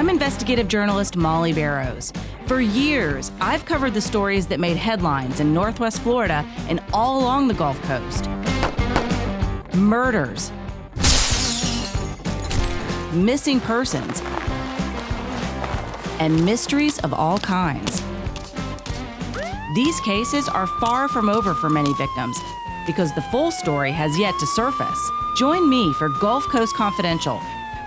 I'm investigative journalist Molly Barrows. For years, I've covered the stories that made headlines in Northwest Florida and all along the Gulf Coast. Murders, missing persons, and mysteries of all kinds. These cases are far from over for many victims because the full story has yet to surface. Join me for Gulf Coast Confidential,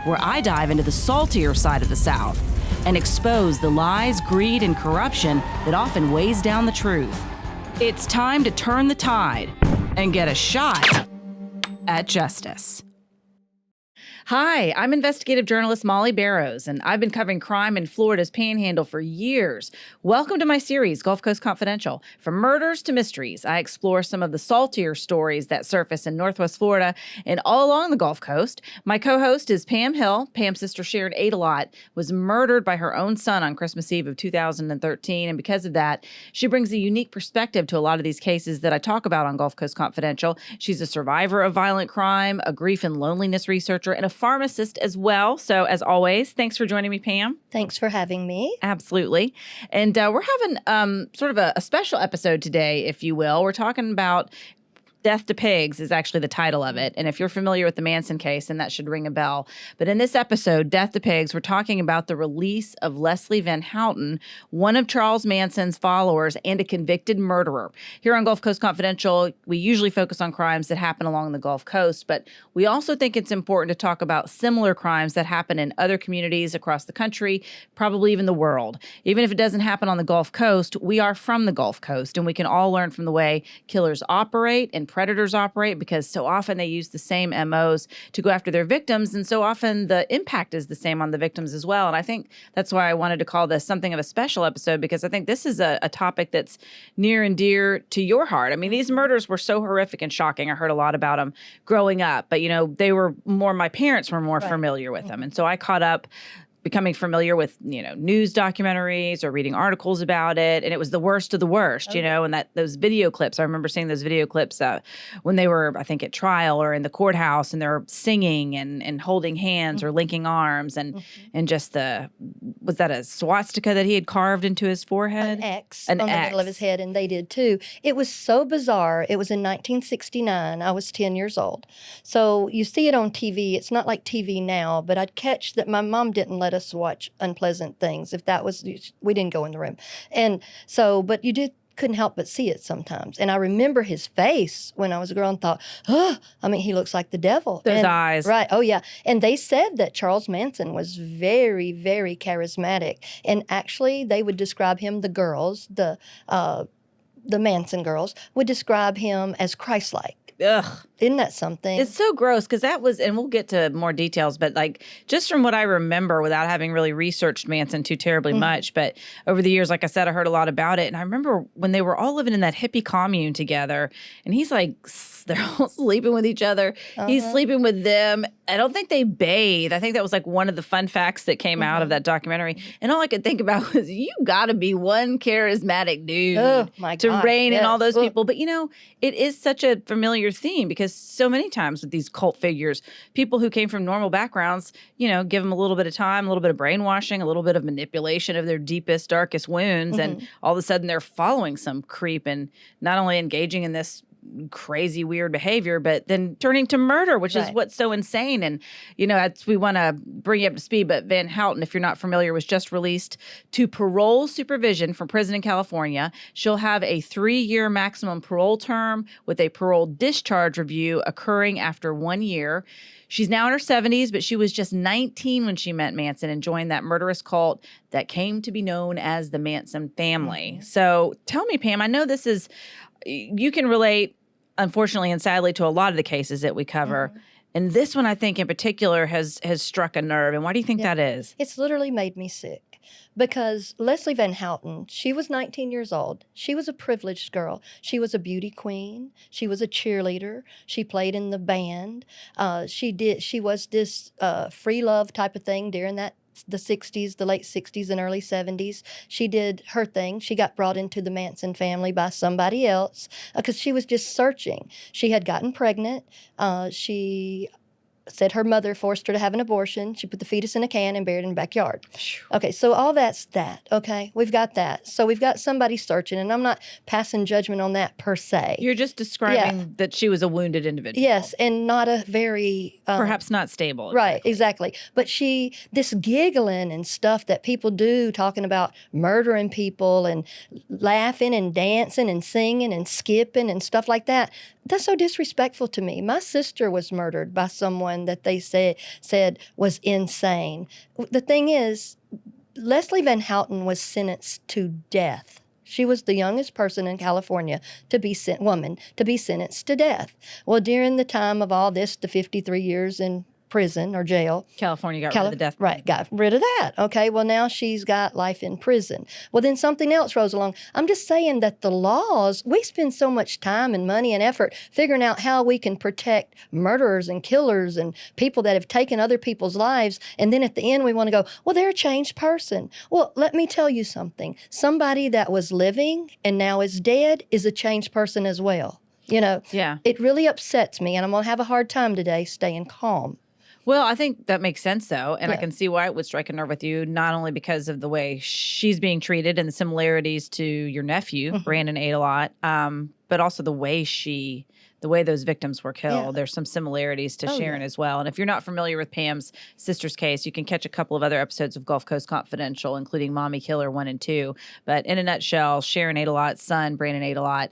where I dive into the saltier side of the South and expose the lies, greed, and corruption that often weighs down the truth. It's time to turn the tide and get a shot at justice. Hi, I'm investigative journalist Molly Barrows, and I've been covering crime in Florida's Panhandle for years. Welcome to my series, Gulf Coast Confidential. From murders to mysteries, I explore some of the saltier stories that surface in Northwest Florida and all along the Gulf Coast. My co-host is Pam Hill. Pam's sister Sharon Adelot was murdered by her own son on Christmas Eve of 2013, and because of that, she brings a unique perspective to a lot of these cases that I talk about on Gulf Coast Confidential. She's a survivor of violent crime, a grief and loneliness researcher, and a pharmacist as well. So as always, thanks for joining me, Pam. Thanks for having me. Absolutely. And we're having sort of a special episode today, if you will. We're talking about Death to Pigs is actually the title of it. And if you're familiar with the Manson case, then that should ring a bell. But in this episode, Death to Pigs, we're talking about the release of Leslie Van Houten, one of Charles Manson's followers and a convicted murderer. Here on Gulf Coast Confidential, we usually focus on crimes that happen along the Gulf Coast, but we also think it's important to talk about similar crimes that happen in other communities across the country, probably even the world. Even if it doesn't happen on the Gulf Coast, we are from the Gulf Coast, and we can all learn from the way killers operate and predators operate, because so often they use the same MOs to go after their victims, and so often the impact is the same on the victims as well. And I think that's why I wanted to call this something of a special episode, because I think this is a topic that's near and dear to your heart. I mean, these murders were so horrific and shocking. I heard a lot about them growing up, but they were more, my parents were more familiar with them. And so I caught up becoming familiar with, news documentaries or reading articles about it. And it was the worst of the worst, and those video clips, I remember seeing those video clips when they were, I think, at trial or in the courthouse, and they're singing and holding hands or linking arms and just was that a swastika that he had carved into his forehead? An X on the middle of his head, and they did too. It was so bizarre. It was in 1969. I was 10 years old. So you see it on TV. It's not like TV now, but I'd catch that my mom didn't let us watch unpleasant things. If that was, we didn't go in the room. And so, but you couldn't help but see it sometimes. And I remember his face when I was a girl and thought, he looks like the devil. Those eyes. Right. Oh, yeah. And they said that Charles Manson was very, very charismatic. And actually, they would describe him, the girls, the Manson girls, would describe him as Christ-like. Ugh. Isn't that something? It's so gross, because that was, and we'll get to more details, but just from what I remember without having really researched Manson too terribly much, but over the years, like I said, I heard a lot about it. And I remember when they were all living in that hippie commune together, and he's they're all sleeping with each other. He's sleeping with them. I don't think they bathe. I think that was one of the fun facts that came out of that documentary. And all I could think about was, you got to be one charismatic dude to rein in all those people. But, it is such a familiar theme, because so many times with these cult figures, people who came from normal backgrounds, give them a little bit of time, a little bit of brainwashing, a little bit of manipulation of their deepest, darkest wounds. And all of a sudden they're following some creep and not only engaging in this crazy, weird behavior, but then turning to murder, which is what's so insane. And, we want to bring you up to speed, but Van Houten, if you're not familiar, was just released to parole supervision from prison in California. She'll have a 3-year maximum parole term with a parole discharge review occurring after 1 year. She's now in her 70s, but she was just 19 when she met Manson and joined that murderous cult that came to be known as the Manson family. So tell me, Pam, I know you can relate, unfortunately and sadly, to a lot of the cases that we cover. And this one, I think, in particular, has struck a nerve. And why do you think that is? It's literally made me sick. Because Leslie Van Houten, she was 19 years old. She was a privileged girl. She was a beauty queen. She was a cheerleader. She played in the band. She was this free love type of thing during the 60s, the late 60s and early 70s. She did her thing. She got brought into the Manson family by somebody else because she was just searching. She had gotten pregnant. She said her mother forced her to have an abortion. She put the fetus in a can and buried it in the backyard. Okay, so all that's that, okay? We've got that. So we've got somebody searching, and I'm not passing judgment on that per se. You're just describing that she was a wounded individual. Yes, and not a very... perhaps not stable. Right, exactly. But this giggling and stuff that people do, talking about murdering people and laughing and dancing and singing and skipping and stuff like that, that's so disrespectful to me. My sister was murdered by someone that they said was insane. The thing is, Leslie Van Houten was sentenced to death. She was the youngest person in California to be sentenced to death. Well, during the time of all this, the 53 years in prison or jail. California got rid of the death penalty. Right, got rid of that. Okay, well, now she's got life in prison. Well, then something else rose along. I'm just saying that the laws, we spend so much time and money and effort figuring out how we can protect murderers and killers and people that have taken other people's lives. And then at the end, we want to go, well, they're a changed person. Well, let me tell you something. Somebody that was living and now is dead is a changed person as well. You know, It really upsets me, and I'm going to have a hard time today staying calm. Well, I think that makes sense, though, and I can see why it would strike a nerve with you, not only because of the way she's being treated and the similarities to your nephew, Brandon Adelot, but also the way those victims were killed. There's some similarities to Sharon as well. And if you're not familiar with Pam's sister's case, you can catch a couple of other episodes of Gulf Coast Confidential, including Mommy Killer 1 and 2. But in a nutshell, Sharon Adelot's son, Brandon Adelot,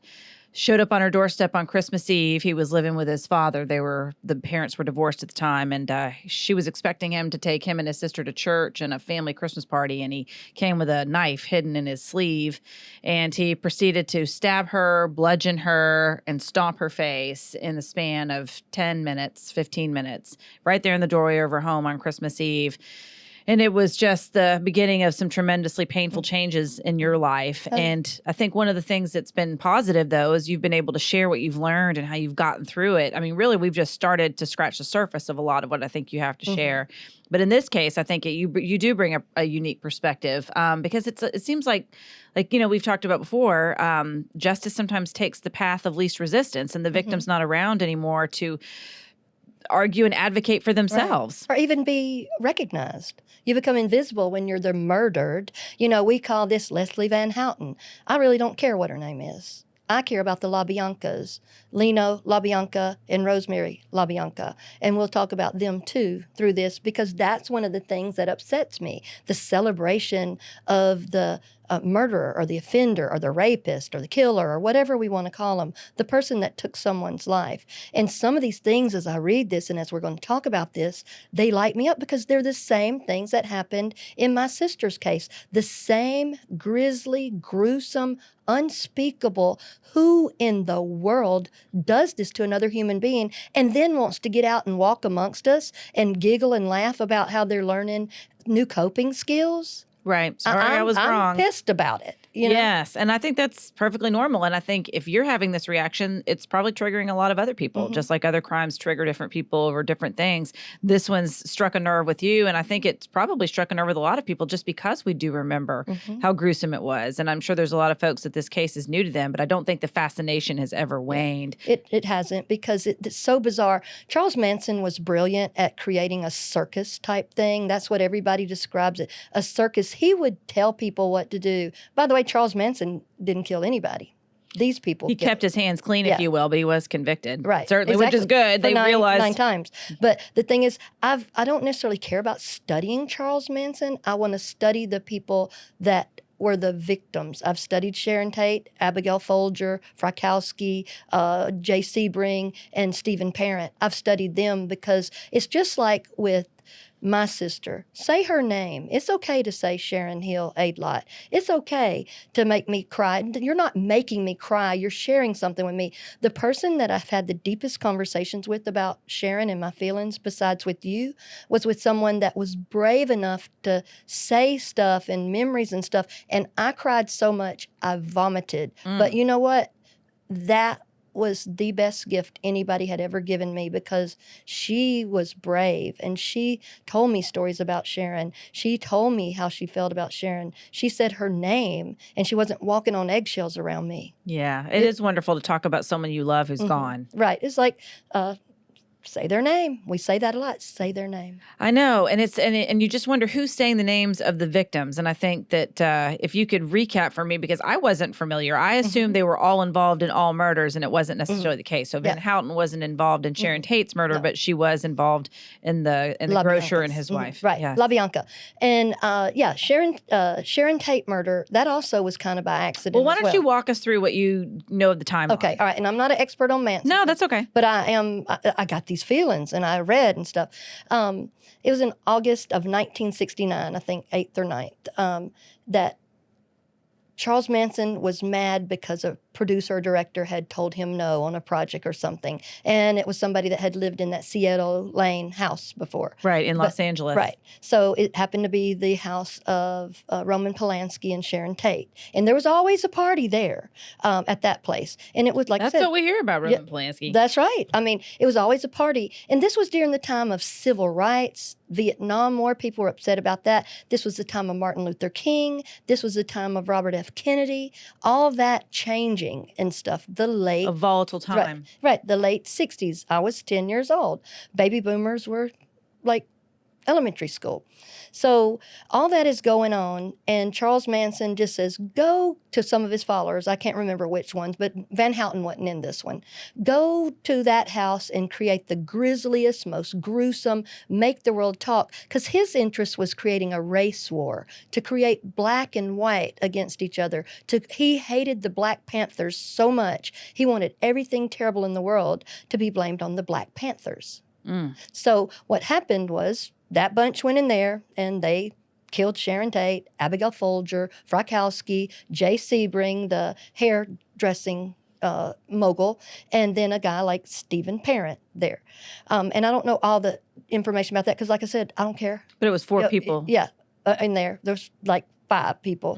showed up on her doorstep on Christmas Eve. He was living with his father. The parents were divorced at the time, and she was expecting him to take him and his sister to church and a family Christmas party, and he came with a knife hidden in his sleeve, and he proceeded to stab her, bludgeon her, and stomp her face in the span of 10 minutes, 15 minutes, right there in the doorway of her home on Christmas Eve. And it was just the beginning of some tremendously painful changes in your life. And I think one of the things that's been positive, though, is you've been able to share what you've learned and how you've gotten through it. I mean, really, we've just started to scratch the surface of a lot of what I think you have to share. But in this case, I think you do bring a unique perspective because it seems like we've talked about before, justice sometimes takes the path of least resistance, and the victim's not around anymore to argue and advocate for themselves. Right. Or even be recognized. You become invisible when you're the murdered. We call this Leslie Van Houten. I really don't care what her name is. I care about the LaBiancas, Lino LaBianca and Rosemary LaBianca. And we'll talk about them too through this, because that's one of the things that upsets me. The celebration of the murderer or the offender or the rapist or the killer or whatever we want to call them, the person that took someone's life. And some of these things, as I read this and as we're going to talk about this, they light me up because they're the same things that happened in my sister's case. The same grisly, gruesome, unspeakable, who in the world does this to another human being and then wants to get out and walk amongst us and giggle and laugh about how they're learning new coping skills? Right. Sorry, I was wrong. I'm pissed about it. Yes. And I think that's perfectly normal. And I think if you're having this reaction, it's probably triggering a lot of other people, just like other crimes trigger different people over different things. This one's struck a nerve with you. And I think it's probably struck a nerve with a lot of people just because we do remember how gruesome it was. And I'm sure there's a lot of folks that this case is new to them, but I don't think the fascination has ever waned. It hasn't, because it's so bizarre. Charles Manson was brilliant at creating a circus type thing. That's what everybody describes it. A circus. He would tell people what to do. By the way, Charles Manson didn't kill anybody. These people. He kept his hands clean, if you will, but he was convicted. Right. Certainly, exactly. Which is good. They realized 9 times. But the thing is, I don't necessarily care about studying Charles Manson. I want to study the people that were the victims. I've studied Sharon Tate, Abigail Folger, Frykowski, Jay Sebring, and Stephen Parent. I've studied them because it's just like with my sister. Say her name. It's okay to say Sharon Hill Adelot. It's okay to make me cry. You're not making me cry. You're sharing something with me. The person that I've had the deepest conversations with about Sharon and my feelings, besides with you, was with someone that was brave enough to say stuff and memories and stuff. And I cried so much, I vomited. But you know what? That was the best gift anybody had ever given me, because she was brave and she told me stories about Sharon. She told me how she felt about Sharon. She said her name and she wasn't walking on eggshells around me. Yeah, it is wonderful to talk about someone you love who's gone. Right. It's like say their name. We say that a lot. Say their name. I know, and and you just wonder who's saying the names of the victims. And I think that if you could recap for me, because I wasn't familiar, I assumed they were all involved in all murders, and it wasn't necessarily the case. So Van Houten wasn't involved in Sharon Tate's murder, but she was involved in the grocer and his wife, right? Yes. LaBianca, and Sharon Tate murder. That also was kind of by accident. Well, why don't you walk us through what you know of the timeline? Okay, all right. And I'm not an expert on Manson. No, that's okay. But I am. I got these feelings, and I read and stuff. It was in August of 1969, I think 8th or 9th, that Charles Manson was mad because a producer or director had told him no on a project or something. And it was somebody that had lived in that Seattle Lane house before. Right, in Los Angeles. Right. So it happened to be the house of Roman Polanski and Sharon Tate. And there was always a party there at that place. And it was like That's I said, what we hear about Roman Polanski. That's right. I mean, it was always a party. And this was during the time of civil rights, Vietnam War. People were upset about that. This was the time of Martin Luther King. This was the time of Robert F. Kennedy. All that changing and stuff. A volatile time. Right. The late 60s. I was 10 years old. Baby boomers were like elementary school. So all that is going on, and Charles Manson just says, go to some of his followers. I can't remember which ones, but Van Houten wasn't in this one. Go to that house and create the grisliest, most gruesome, make the world talk, because his interest was creating a race war, to create black and white against each other. He hated the Black Panthers so much, he wanted everything terrible in the world to be blamed on the Black Panthers. So what happened was, that bunch went in there and they killed Sharon Tate, Abigail Folger, Frykowski, Jay Sebring, the hairdressing mogul, and then a guy like Stephen Parent there. And I don't know all the information about that because, like I said, I don't care. But it was 4 people. Yeah, in there. There's like 5 people.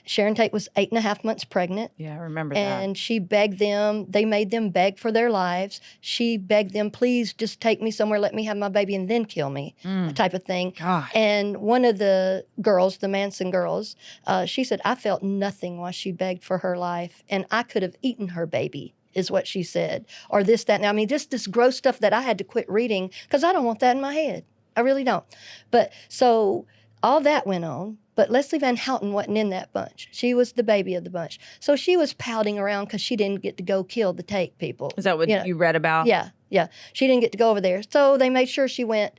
Sharon Tate was 8.5 months pregnant. Yeah, I remember that. And she begged them. They made them beg for their lives. She begged them, please just take me somewhere, let me have my baby, and then kill me, type of thing. Gosh. And one of the girls, the Manson girls, she said, I felt nothing while she begged for her life, and I could have eaten her baby, is what she said. Or this, that. Now, I mean, just this gross stuff that I had to quit reading because I don't want that in my head. I really don't. But so all that went on. But Leslie Van Houten wasn't in that bunch. She was the baby of the bunch. So she was pouting around because she didn't get to go kill the Tate people. Is that what you read about? Yeah. She didn't get to go over there. So they made sure she went,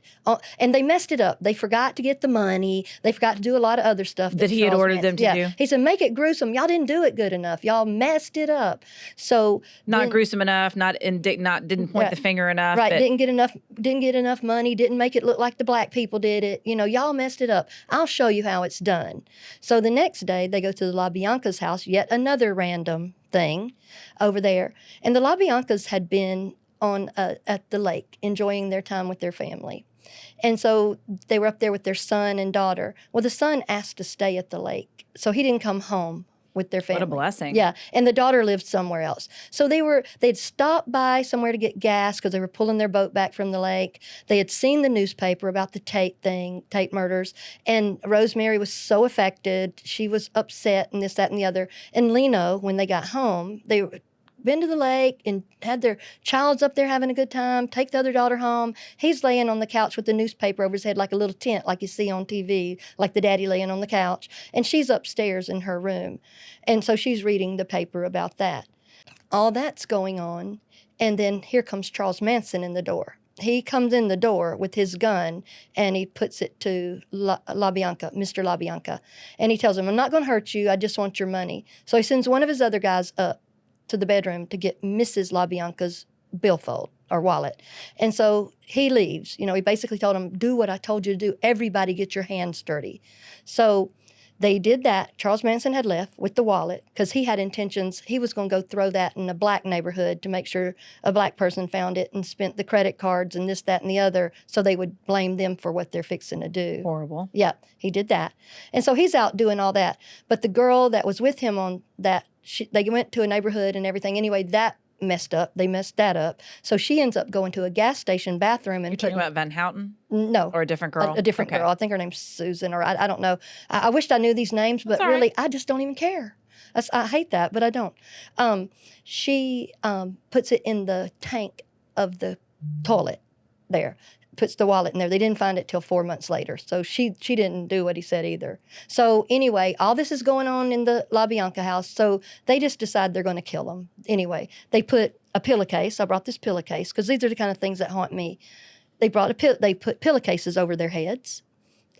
and they messed it up. They forgot to get the money. They forgot to do a lot of other stuff. That he had ordered them to do? He said, make it gruesome. Y'all didn't do it good enough. Y'all messed it up. So Not gruesome enough, didn't point the finger enough. Right, didn't get enough money, didn't make it look like the black people did it. You know, y'all messed it up. I'll show you how it's done. So the next day, they go to the LaBianca's house, yet another random thing over there. And the LaBiancas had been at the lake enjoying their time with their family. And so they were up there with their son and daughter. Well, the son asked to stay at the lake, so he didn't come home with their family. What a blessing. Yeah, and the daughter lived somewhere else. So they'd stopped by somewhere to get gas because they were pulling their boat back from the lake. They had seen the newspaper about the Tate murders, and Rosemary was so affected. She was upset and this, that, and the other. And Leno, when they got home, they been to the lake and had their child's up there having a good time, take the other daughter home. He's laying on the couch with the newspaper over his head like a little tent like you see on TV, like the daddy laying on the couch. And she's upstairs in her room. And so she's reading the paper about that. All that's going on. And then here comes Charles Manson in the door. He comes in the door with his gun, and he puts it to LaBianca, Mr. LaBianca. And he tells him, I'm not going to hurt you. I just want your money. So he sends one of his other guys up to the bedroom to get Mrs. LaBianca's billfold or wallet. And so he leaves. You know, he basically told him, do what I told you to do. Everybody get your hands dirty. So they did that. Charles Manson had left with the wallet because he had intentions. He was going to go throw that in a black neighborhood to make sure a black person found it and spent the credit cards and this, that, and the other, so they would blame them for what they're fixing to do. Horrible. Yeah, he did that. And so he's out doing all that. But the girl that was with him on that, they went to a neighborhood and everything. Anyway, that messed up. They messed that up. So she ends up going to a gas station bathroom. And You're talking about Van Houten? No. Or a different girl? A different girl. I think her name's Susan, or I don't know. I wished I knew these names, but really, I just don't even care. I hate that, but I don't. She puts it in the tank of the toilet there, puts the wallet in there. They didn't find it till 4 months later. So she didn't do what he said either. So anyway, all this is going on in the LaBianca house. So they just decide they're going to kill him. Anyway, they put a pillowcase. I brought this pillowcase because these are the kind of things that haunt me. They put pillowcases over their heads,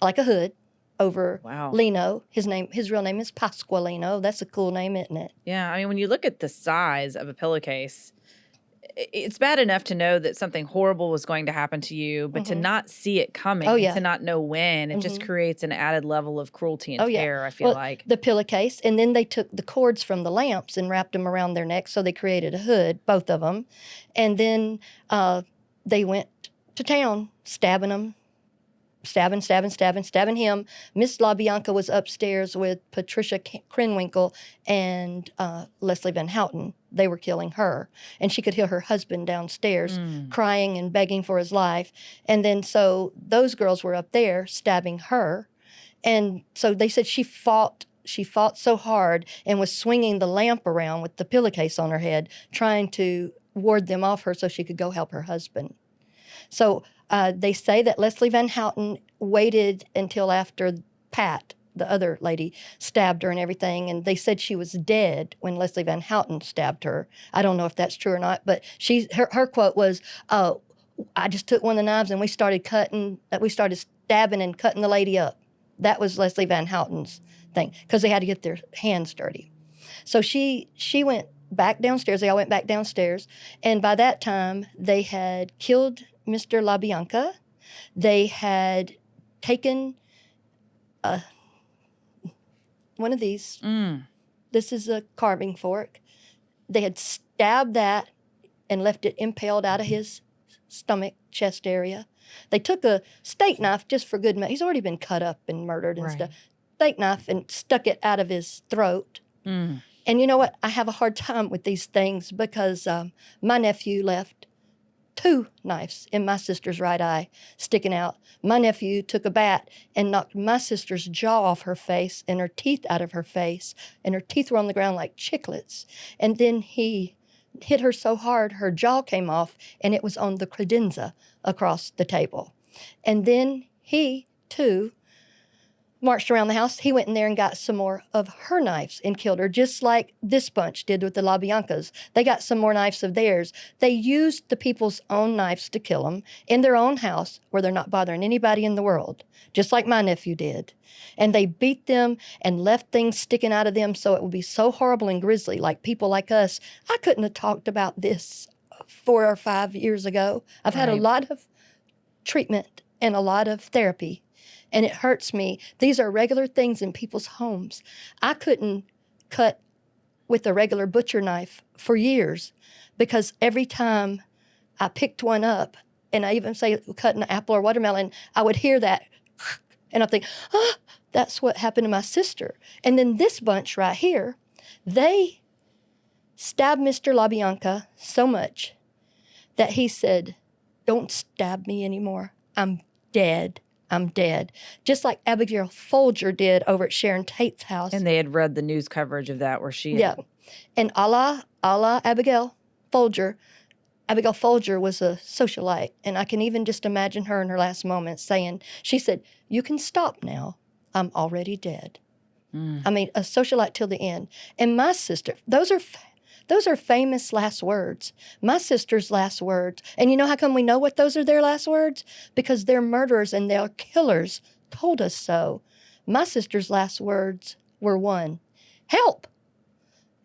like a hood, over Lino. His real name is Pasqualino. That's a cool name, isn't it? Yeah, I mean, when you look at the size of a pillowcase, it's bad enough to know that something horrible was going to happen to you, but to not see it coming, to not know when, it just creates an added level of cruelty and terror, I feel like. The pillowcase, and then they took the cords from the lamps and wrapped them around their necks, so they created a hood, both of them. And then they went to town, stabbing them. Stabbing him. Miss LaBianca was upstairs with Patricia Krenwinkel and Leslie Van Houten. They were killing her. And she could hear her husband downstairs crying and begging for his life. And then so those girls were up there stabbing her. And so they said she fought so hard and was swinging the lamp around with the pillowcase on her head, trying to ward them off her so she could go help her husband. So they say that Leslie Van Houten waited until after Pat, the other lady, stabbed her and everything, and they said she was dead when Leslie Van Houten stabbed her. I don't know if that's true or not, but her quote was, "Oh, I just took one of the knives and we started stabbing and cutting the lady up." That was Leslie Van Houten's thing, because they had to get their hands dirty. So she went back downstairs. They all went back downstairs, and by that time they had killed Mr. LaBianca. They had taken one of these. This is a carving fork. They had stabbed that and left it impaled out of his stomach, chest area. They took a steak knife just for good measure. He's already been cut up and murdered and stuff. Steak knife and stuck it out of his throat. And you know what? I have a hard time with these things because my nephew left 2 knives in my sister's right eye sticking out. My nephew took a bat and knocked my sister's jaw off her face and her teeth out of her face, and her teeth were on the ground like chiclets. And then he hit her so hard her jaw came off, and it was on the credenza across the table. And then he, too, marched around the house. He went in there and got some more of her knives and killed her, just like this bunch did with the LaBiancas. They got some more knives of theirs. They used the people's own knives to kill them in their own house where they're not bothering anybody in the world, just like my nephew did. And they beat them and left things sticking out of them so it would be so horrible and grisly, like people like us. I couldn't have talked about this 4 or 5 years ago. I've had a lot of treatment and a lot of therapy, and it hurts me. These are regular things in people's homes. I couldn't cut with a regular butcher knife for years because every time I picked one up, and I even say cutting an apple or watermelon, I would hear that, and I think, that's what happened to my sister. And then this bunch right here, they stabbed Mr. LaBianca so much that he said, "Don't stab me anymore. I'm dead. I'm dead." Just like Abigail Folger did over at Sharon Tate's house. And they had read the news coverage of that where she had. And a la Abigail Folger. Abigail Folger was a socialite, and I can even just imagine her in her last moments saying, she said, "You can stop now. I'm already dead." I mean, a socialite till the end. And my sister, those are famous last words. My sister's last words. And you know how come we know what those are their last words? Because their murderers and their killers told us so. My sister's last words were one, "Help."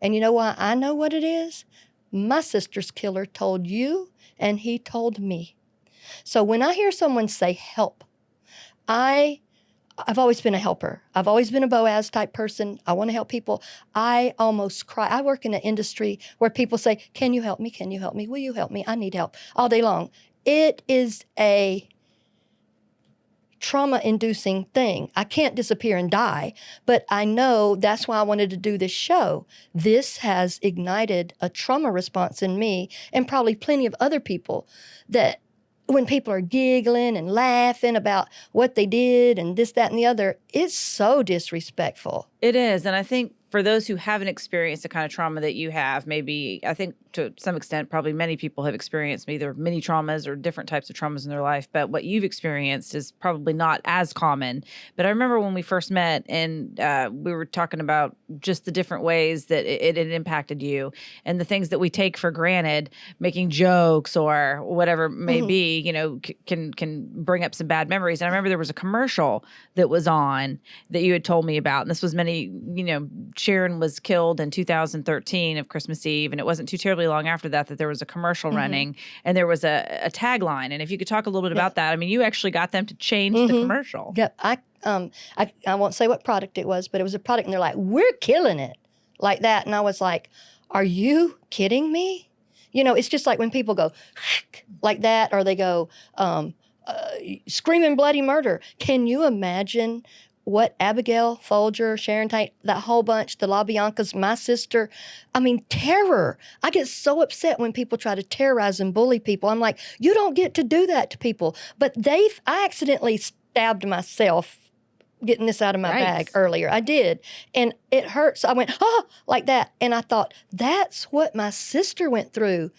And you know why I know what it is? My sister's killer told you, and he told me. So when I hear someone say help, I've always been a helper. I've always been a Boaz type person. I want to help people. I almost cry. I work in an industry where people say, "Can you help me? Can you help me? Will you help me? I need help," all day long. It is a trauma-inducing thing. I can't disappear and die, but I know that's why I wanted to do this show. This has ignited a trauma response in me and probably plenty of other people, that when people are giggling and laughing about what they did and this, that, and the other, it's so disrespectful. It is. And I think for those who haven't experienced the kind of trauma that you have, maybe I think to some extent, probably many people have experienced either mini traumas or different types of traumas in their life. But what you've experienced is probably not as common. But I remember when we first met and we were talking about just the different ways that it had impacted you and the things that we take for granted, making jokes or whatever it may be, you know, can bring up some bad memories. And I remember there was a commercial that was on that you had told me about. And this was Sharon was killed in 2013 of Christmas Eve. And it wasn't too terribly long after that there was a commercial running and there was a tagline. And if you could talk a little bit about that, I mean, you actually got them to change the commercial. Yep. I won't say what product it was, but it was a product and they're like, we're killing it like that. And I was like, are you kidding me? You know, it's just like when people go like that, or they go screaming bloody murder. Can you imagine what Abigail Folger, Sharon Tate, that whole bunch, the LaBiancas, my sister, I mean, terror. I get so upset when people try to terrorize and bully people. I'm like, you don't get to do that to people. But I accidentally stabbed myself getting this out of my bag earlier. I did. And it hurts. I went, like that. And I thought, that's what my sister went through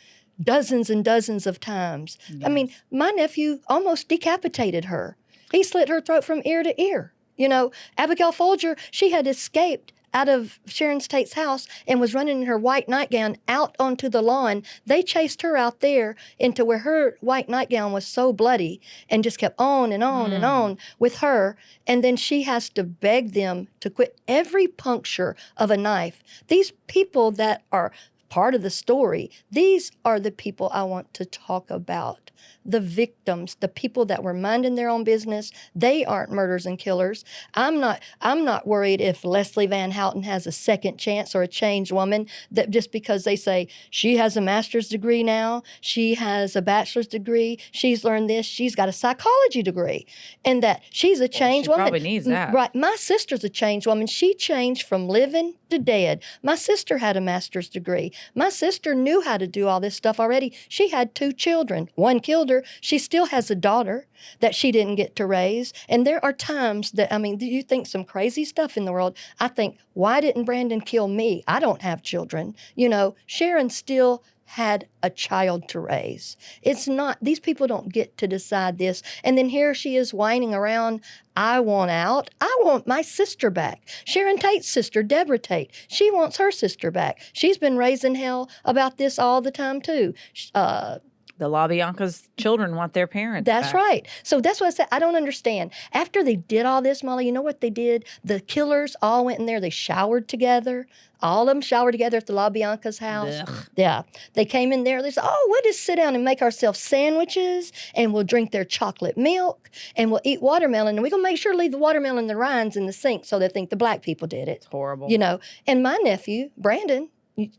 dozens and dozens of times. Yes. I mean, my nephew almost decapitated her. He slit her throat from ear to ear. You know, Abigail Folger, she had escaped out of Sharon Tate's house and was running in her white nightgown out onto the lawn. They chased her out there into where her white nightgown was so bloody and just kept on and on and on with her. And then she has to beg them to quit every puncture of a knife. These people that are part of the story, these are the people I want to talk about. The victims, the people that were minding their own business, they aren't murderers and killers. I'm not worried if Leslie Van Houten has a second chance or a changed woman, that just because they say she has a master's degree now, she has a bachelor's degree, she's learned this, she's got a psychology degree, and that she's a changed woman. Probably needs that. Right. My sister's a changed woman. She changed from living to dead. My sister had a master's degree. My sister knew how to do all this stuff already. She had 2 children. One killed her. She still has a daughter that she didn't get to raise. And there are times that, I mean, do you think some crazy stuff in the world? I think, why didn't Brandon kill me? I don't have children. You know, Sharon still had a child to raise. It's not, these people don't get to decide this. And then here she is whining around, I want out. I want my sister back. Sharon Tate's sister, Deborah Tate, she wants her sister back. She's been raising hell about this all the time too. The LaBianca's children want their parents That's back. right. So that's what I said. I don't understand. After they did all this, Molly, you know what they did? The killers all went in there. They showered together. All of them showered together at the LaBianca's house. Ugh. Yeah. They came in there. They said, we'll just sit down and make ourselves sandwiches, and we'll drink their chocolate milk, and we'll eat watermelon. And we're going to make sure to leave the watermelon, the rinds in the sink so they think the black people did it. It's horrible. You know, and my nephew, Brandon,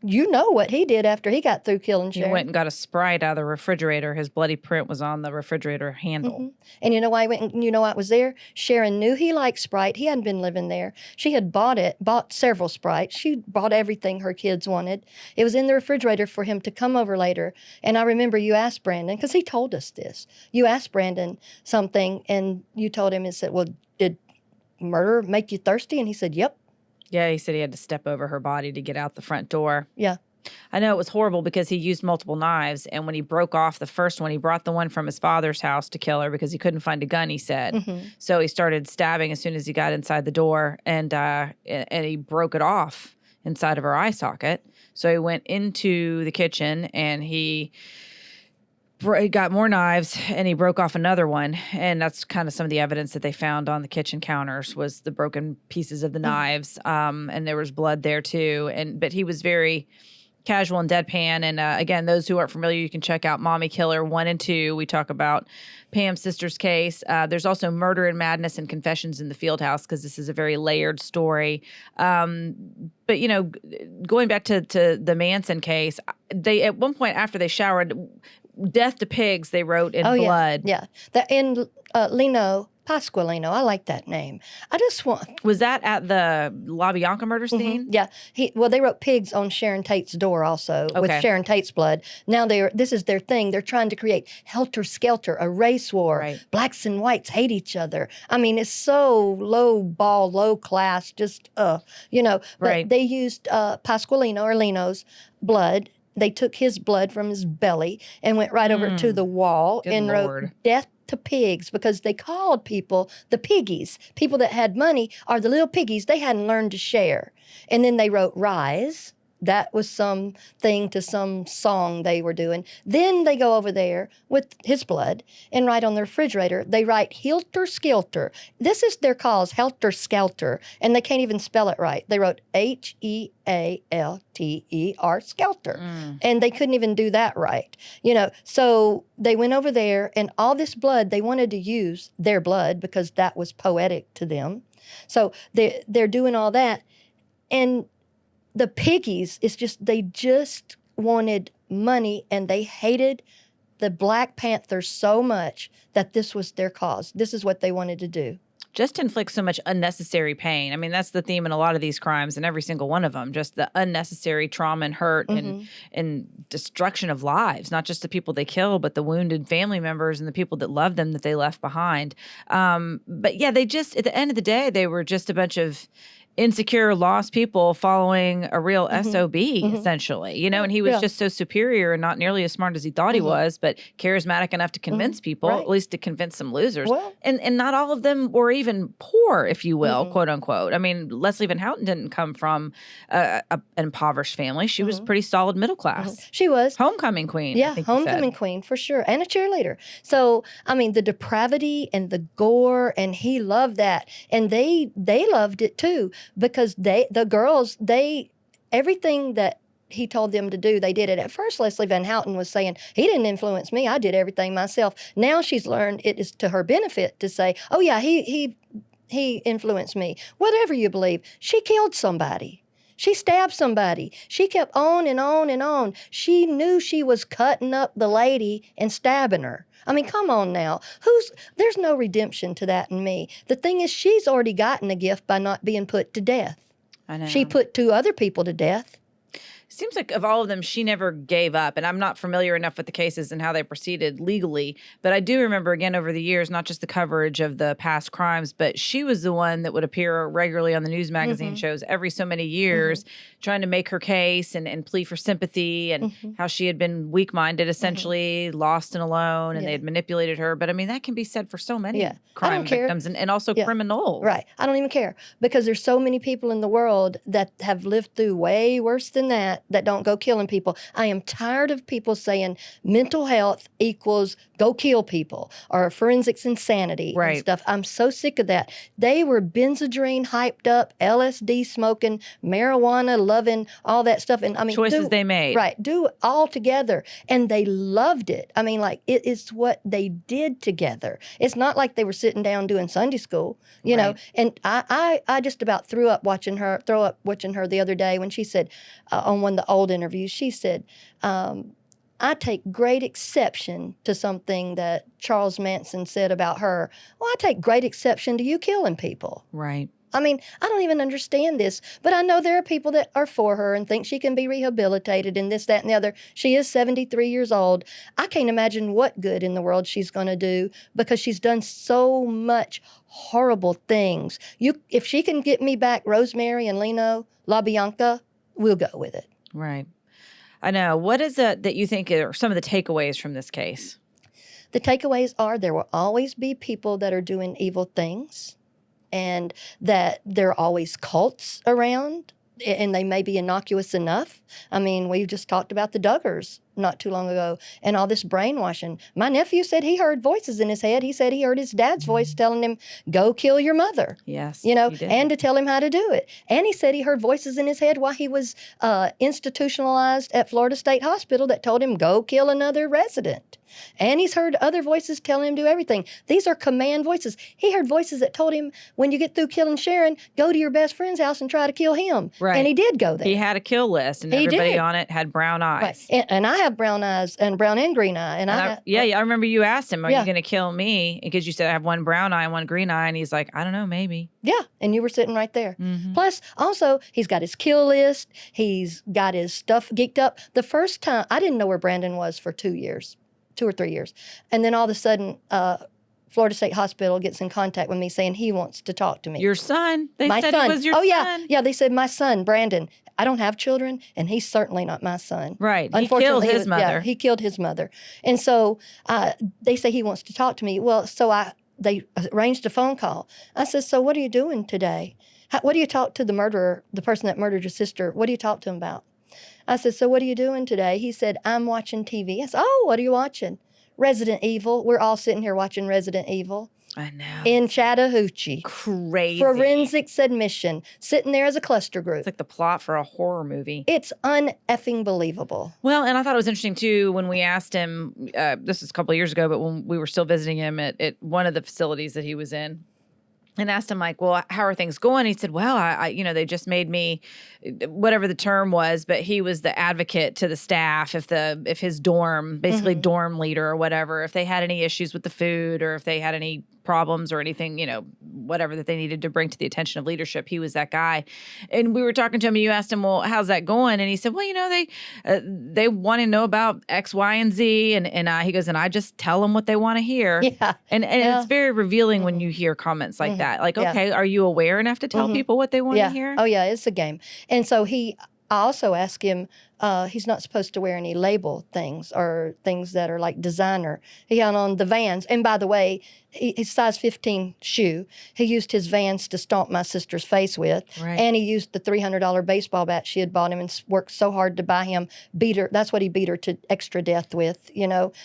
you know what he did after he got through killing Sharon. He went and got a Sprite out of the refrigerator. His bloody print was on the refrigerator handle. And you know why he went and you know why it was there? Sharon knew he liked Sprite. He hadn't been living there. She had bought several Sprites. She bought everything her kids wanted. It was in the refrigerator for him to come over later. And I remember you asked Brandon, because he told us this. You asked Brandon something, and you told him, and said, well, did murder make you thirsty? And he said, yep. Yeah, he said he had to step over her body to get out the front door. Yeah. I know it was horrible because he used multiple knives, and when he broke off the first one, he brought the one from his father's house to kill her because he couldn't find a gun, he said. So he started stabbing as soon as he got inside the door, and he broke it off inside of her eye socket. So he went into the kitchen, and he got more knives, and he broke off another one. And that's kind of some of the evidence that they found on the kitchen counters was the broken pieces of the knives. And there was blood there too. But he was very casual and deadpan. And again, those who aren't familiar, you can check out Mommy Killer 1 and 2. We talk about Pam's sister's case. There's also Murder and Madness and Confessions in the Fieldhouse, because this is a very layered story. But, you know, going back to the Manson case, they at one point after they showered, death to pigs, they wrote in blood. Yeah. In Leno, Pasqualino. I like that name. I just want. Was that at the La Bianca murder scene? Yeah. They wrote pigs on Sharon Tate's door also with Sharon Tate's blood. Now this is their thing. They're trying to create helter-skelter, a race war. Right. Blacks and whites hate each other. I mean, it's so low class, just, you know. But they used Pasqualino or Lino's blood. They took his blood from his belly and went right over to the wall and wrote death to pigs, because they called people the piggies. People that had money are the little piggies. They hadn't learned to share. And then they wrote rise. That was something to some song they were doing. Then they go over there with his blood and write on the refrigerator. They write Helter Skelter. This is their cause, Helter Skelter, and they can't even spell it right. They wrote Healter, Skelter, and they couldn't even do that right. You know, so they went over there, and all this blood, they wanted to use their blood because that was poetic to them. So they're doing all that, and the piggies, they just wanted money, and they hated the Black Panthers so much that this was their cause. This is what they wanted to do. Just inflict so much unnecessary pain. I mean, that's the theme in a lot of these crimes, and every single one of them, just the unnecessary trauma and hurt and destruction of lives, not just the people they kill, but the wounded family members and the people that love them that they left behind. But yeah, they just, at the end of the day, they were just a bunch of insecure, lost people following a real SOB, essentially, you know, and he was just so superior and not nearly as smart as he thought he was, but charismatic enough to convince people, at least to convince some losers. Well, and not all of them were even poor, if you will, quote unquote. I mean, Leslie Van Houten didn't come from an impoverished family. She was pretty solid middle class. She was. Homecoming queen. Yeah, homecoming queen, for sure. And a cheerleader. So, I mean, the depravity and the gore, and he loved that. And they loved it too. Because the girls, everything that he told them to do, they did it. At first, Leslie Van Houten was saying, he didn't influence me, I did everything myself. Now she's learned it is to her benefit to say, oh yeah, he influenced me. Whatever you believe, she killed somebody. She stabbed somebody. She kept on and on and on. She knew she was cutting up the lady and stabbing her. I mean, come on now. There's no redemption to that in me. The thing is, she's already gotten a gift by not being put to death. I know. She put 2 other people to death. Seems like of all of them, she never gave up. And I'm not familiar enough with the cases and how they proceeded legally. But I do remember, again, over the years, not just the coverage of the past crimes, but she was the one that would appear regularly on the news magazine shows every so many years, trying to make her case and plea for sympathy, and how she had been weak-minded, essentially, lost and alone, and they had manipulated her. But I mean, that can be said for so many crime victims and also criminals. Right. I don't even care, because there's so many people in the world that have lived through way worse than that don't go killing people. I am tired of people saying mental health equals go kill people or forensics insanity and stuff. I'm so sick of that. They were Benzedrine hyped up, LSD smoking, marijuana loving, all that stuff. And I mean, choices they made. Right. Do it all together. And they loved it. I mean, like, it is what they did together. It's not like they were sitting down doing Sunday school, you know. And I just about throw up watching her the other day when she said on one of the old interviews, she said, I take great exception to something that Charles Manson said about her. Well, I take great exception to you killing people. Right. I mean, I don't even understand this, but I know there are people that are for her and think she can be rehabilitated and this, that, and the other. She is 73 years old. I can't imagine what good in the world she's going to do, because she's done so much horrible things. If she can get me back Rosemary and Lino LaBianca, we'll go with it. Right. I know. What is it that you think are some of the takeaways from this case? The takeaways are there will always be people that are doing evil things, and that there are always cults around, and they may be innocuous enough. I mean, we just talked about the Duggars not too long ago and all this brainwashing. My nephew said he heard voices in his head. He said he heard his dad's voice telling him, go kill your mother. Yes, you know, and to tell him how to do it. And he said he heard voices in his head while he was institutionalized at Florida State Hospital that told him, go kill another resident. And he's heard other voices telling him to do everything. These are command voices. He heard voices that told him, when you get through killing Sharon, go to your best friend's house and try to kill him. Right. And he did go there. He had a kill list, and everybody on it had brown eyes. Right. And I have have brown eyes and brown and green eye. And I remember you asked him, are Yeah. you going to kill me? Because you said I have one brown eye and one green eye. And he's like, I don't know, maybe. Yeah, and you were sitting right there. Mm-hmm. Plus, also, he's got his kill list. He's got his stuff geeked up. The first time, I didn't know where Brandon was for 2 or 3 years. And then all of a sudden, Florida State Hospital gets in contact with me saying he wants to talk to me. Your son. They my said son. it was your son. Yeah, they said my son, Brandon. I don't have children, and he's certainly not my son. Right. Unfortunately, he killed his mother. Yeah, he killed his mother. And so they say he wants to talk to me. Well, so they arranged a phone call. I said, so what are you doing today? What do you talk to the murderer, the person that murdered your sister? What do you talk to him about? I said, so what are you doing today? He said, I'm watching TV. I said, oh, what are you watching? Resident Evil. We're all sitting here watching Resident Evil. I know. In Chattahoochee. Crazy. Forensics admission. Sitting there as a cluster group. It's like the plot for a horror movie. It's un-effing believable. Well, and I thought it was interesting, too, when we asked him, this was a couple of years ago, but when we were still visiting him at one of the facilities that he was in, and asked him, like, well, how are things going? He said, well, I they just made me, whatever the term was, but he was the advocate to the staff if his dorm, basically dorm leader or whatever, if they had any issues with the food or if they had any problems or anything, whatever that they needed to bring to the attention of leadership, he was that guy. And we were talking to him and you asked him, well, how's that going? And he said, well, they want to know about X, Y, and Z. And he goes, and I just tell them what they want to hear. Yeah. And it's very revealing when you hear comments like that. Like, okay, are you aware enough to tell people what they want to hear? Oh, yeah, it's a game. And so I also asked him, he's not supposed to wear any label things or things that are like designer. He had on the Vans. And by the way, his size 15 shoe, he used his Vans to stomp my sister's face with. Right. And he used the $300 baseball bat she had bought him and worked so hard to buy him, beat her. That's what he beat her to extra death with,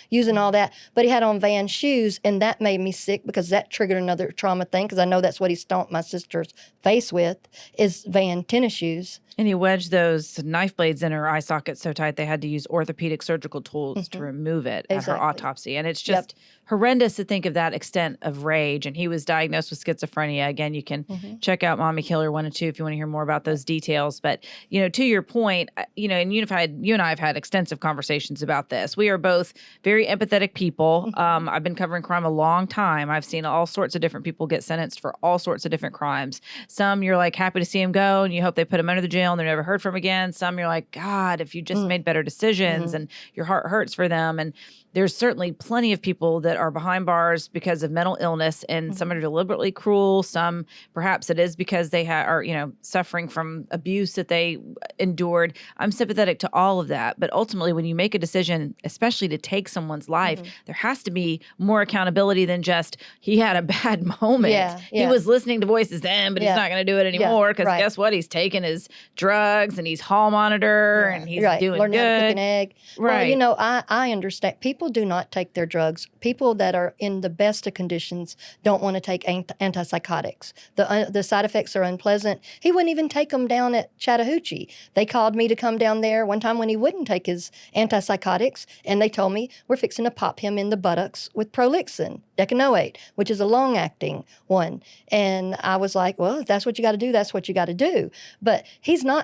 using all that. But he had on Vans shoes, and that made me sick because that triggered another trauma thing because I know that's what he stomped my sister's face with is Van tennis shoes. And he wedged those knife blades in her eye socket so tight they had to use orthopedic surgical tools to remove it at her autopsy. And it's just horrendous to think of that extent of rage. And he was diagnosed with schizophrenia. Again, you can check out Mommy Killer 1 and 2 if you want to hear more about those details. But, to your point, and Unified, you and I have had extensive conversations about this. We are both very empathetic people. I've been covering crime a long time. I've seen all sorts of different people get sentenced for all sorts of different crimes. Some you're like happy to see them go and you hope they put them under the jail and they're never heard from again. Some you're like, God, if you just made better decisions and your heart hurts for them. And there's certainly plenty of people that are behind bars because of mental illness, and some are deliberately cruel. Some, perhaps it is because they are, suffering from abuse that they endured. I'm sympathetic to all of that. But ultimately, when you make a decision, especially to take someone's life, there has to be more accountability than just he had a bad moment. Yeah. He was listening to voices then, but he's not going to do it anymore because guess what? He's taking his drugs and he's hall monitor and he's doing Learning good. how to cook an egg. Right. Well, I understand. People do not take their drugs. People that are in the best of conditions don't want to take antipsychotics. The side effects are unpleasant. He wouldn't even take them down at Chattahoochee. They called me to come down there one time when he wouldn't take his antipsychotics, and they told me, we're fixing to pop him in the buttocks with Prolixin, decanoate, which is a long-acting one. And I was like, well, if that's what you got to do, that's what you got to do. But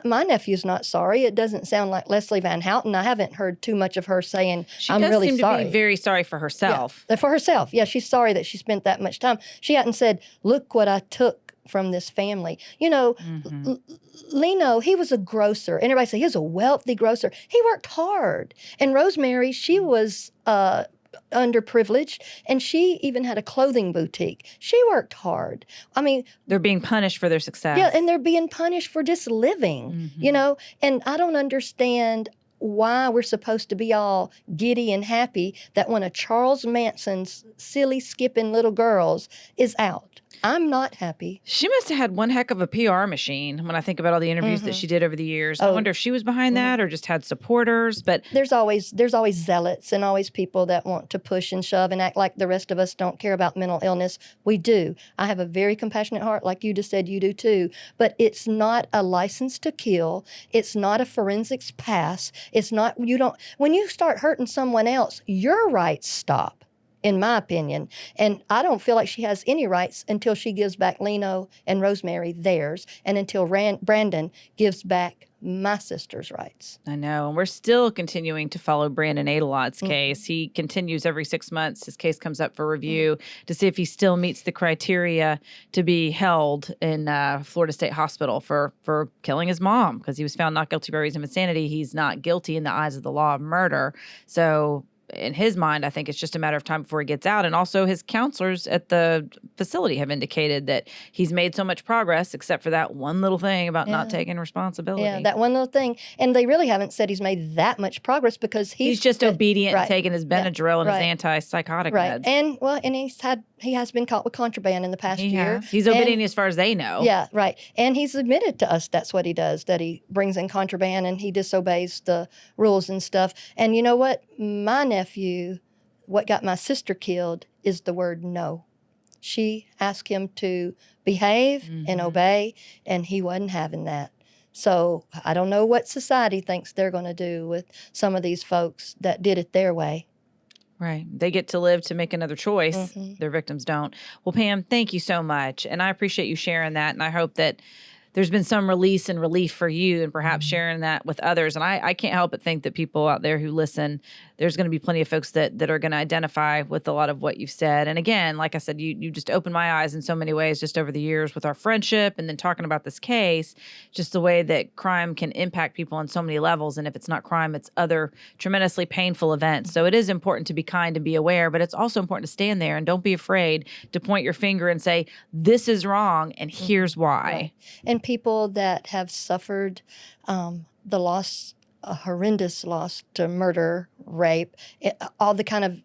my nephew's not sorry. It doesn't sound like Leslie Van Houten. I haven't heard too much of her saying, I'm really sorry. To be very sorry for herself. Yeah, for herself. Yeah, she's sorry that she spent that much time. She hadn't said, look what I took from this family. Lino, he was a grocer. And everybody said he was a wealthy grocer. He worked hard. And Rosemary, she was underprivileged, and she even had a clothing boutique. She worked hard. I mean, they're being punished for their success. Yeah, and they're being punished for just living, and I don't understand why we're supposed to be all giddy and happy that one of Charles Manson's silly skipping little girls is out. I'm not happy. She must have had one heck of a PR machine when I think about all the interviews that she did over the years. I wonder if she was behind that or just had supporters. But there's always zealots and always people that want to push and shove and act like the rest of us don't care about mental illness. We do. I have a very compassionate heart, like you just said, you do too. But it's not a license to kill. It's not a forensics pass. It's not, when you start hurting someone else, your rights stop, in my opinion. And I don't feel like she has any rights until she gives back Lino and Rosemary theirs, and until Brandon gives back my sister's rights. I know. And we're still continuing to follow Brandon Adelot's case. He continues every 6 months. His case comes up for review to see if he still meets the criteria to be held in Florida State Hospital for killing his mom, because he was found not guilty by reason of insanity. He's not guilty in the eyes of the law of murder. So in his mind, I think it's just a matter of time before he gets out. And also his counselors at the facility have indicated that he's made so much progress, except for that one little thing about not taking responsibility. Yeah, that one little thing. And they really haven't said he's made that much progress, because he's just obedient and taking his Benadryl and his antipsychotic meds. And he has been caught with contraband in the past year. He's obedient as far as they know. Yeah, right. And he's admitted to us that's what he does, that he brings in contraband and he disobeys the rules and stuff. And you know what? My nephew, what got my sister killed is the word no. She asked him to behave and obey, and he wasn't having that. So I don't know what society thinks they're going to do with some of these folks that did it their way. Right. They get to live to make another choice. Their victims don't. Well, Pam, thank you so much. And I appreciate you sharing that. And I hope that there's been some release and relief for you, and perhaps sharing that with others. And I can't help but think that people out there who listen, there's going to be plenty of folks that are going to identify with a lot of what you've said. And again, like I said, you just opened my eyes in so many ways just over the years with our friendship, and then talking about this case, just the way that crime can impact people on so many levels. And if it's not crime, it's other tremendously painful events. So it is important to be kind and be aware, but it's also important to stand there and don't be afraid to point your finger and say, this is wrong and here's why. Right. And people that have suffered the loss, a horrendous loss to murder, rape, all the kind of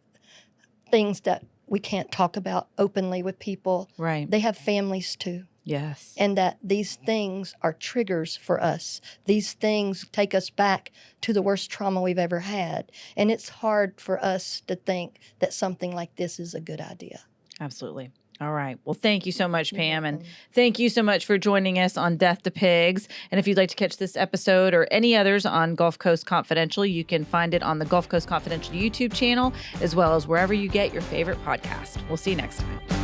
things that we can't talk about openly with people. Right. They have families too. Yes. And that these things are triggers for us. These things take us back to the worst trauma we've ever had. And it's hard for us to think that something like this is a good idea. Absolutely. All right. Well, thank you so much, Pam. And thank you so much for joining us on Death to Pigs. And if you'd like to catch this episode or any others on Gulf Coast Confidential, you can find it on the Gulf Coast Confidential YouTube channel, as well as wherever you get your favorite podcast. We'll see you next time.